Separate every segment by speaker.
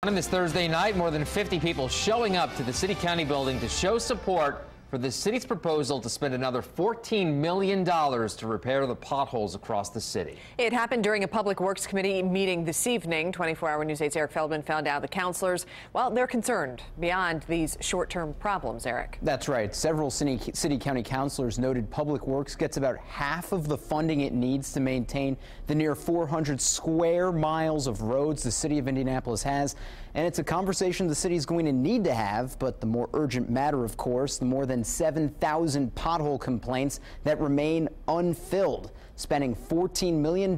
Speaker 1: On this Thursday night, more than 50 people showing up to the city-county building to show support for the city's proposal to spend another $14 million to repair the potholes across the city.
Speaker 2: It happened during a Public Works Committee meeting this evening. 24-hour News 8's Eric Feldman found out the councilors, well, they're concerned beyond these short-term problems, Eric.
Speaker 3: That's right. Several city-county councilors noted Public Works gets about half of the funding it needs to maintain the near 400 square miles of roads the city of Indianapolis has. And it's a conversation the city is going to need to have, but the more urgent matter, of course, the more than 7,000 pothole complaints that remain unfilled. Spending $14 million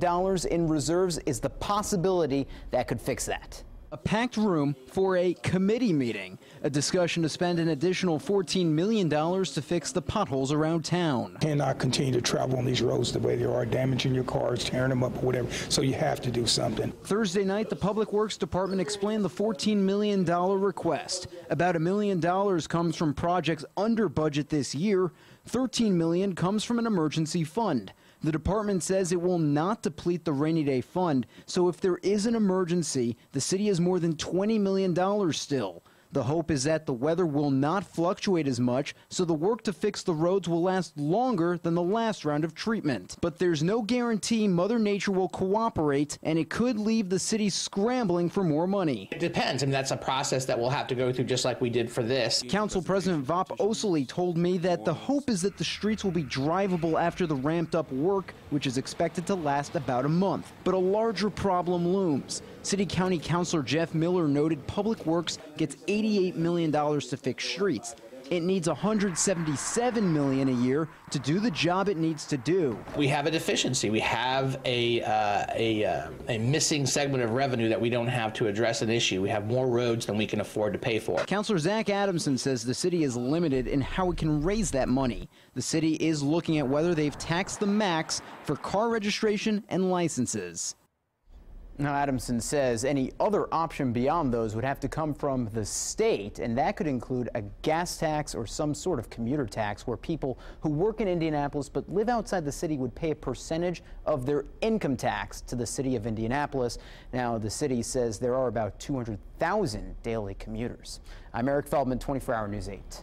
Speaker 3: in reserves is the possibility that could fix that.
Speaker 4: A packed room for a committee meeting, a discussion to spend an additional $14 million to fix the potholes around town.
Speaker 5: Cannot continue to travel on these roads the way they are, damaging your cars, tearing them up or whatever, so you have to do something.
Speaker 4: Thursday night, the Public Works Department explained the $14 million request. About $1 million comes from projects under budget this year. $13 million comes from an emergency fund. The department says it will not deplete the rainy day fund, so if there is an emergency, the city has more than $20 million still. The hope is that the weather will not fluctuate as much, so the work to fix the roads will last longer than the last round of treatment. But there's no guarantee Mother Nature will cooperate, and it could leave the city scrambling for more money.
Speaker 6: It depends. I mean, that's a process that we'll have to go through just like we did for this.
Speaker 4: Council President Vop Osili told me that the hope is that the streets will be drivable after the ramped up work, which is expected to last about a month. But a larger problem looms. City County Councilor Jeff Miller noted Public Works gets $88 million to fix streets. It needs $177 million a year to do the job it needs to do.
Speaker 6: We have a deficiency. We have a missing segment of revenue that we don't have to address an issue. We have more roads than we can afford to pay for.
Speaker 4: Councilor Zach Adamson says the city is limited in how it can raise that money. The city is looking at whether they've taxed the max for car registration and licenses.
Speaker 3: Now, Adamson says any other option beyond those would have to come from the state, and that could include a gas tax or some sort of commuter tax where people who work in Indianapolis but live outside the city would pay a percentage of their income tax to the city of Indianapolis. Now, the city says there are about 200,000 daily commuters. I'm Eric Feldman, 24-hour News 8.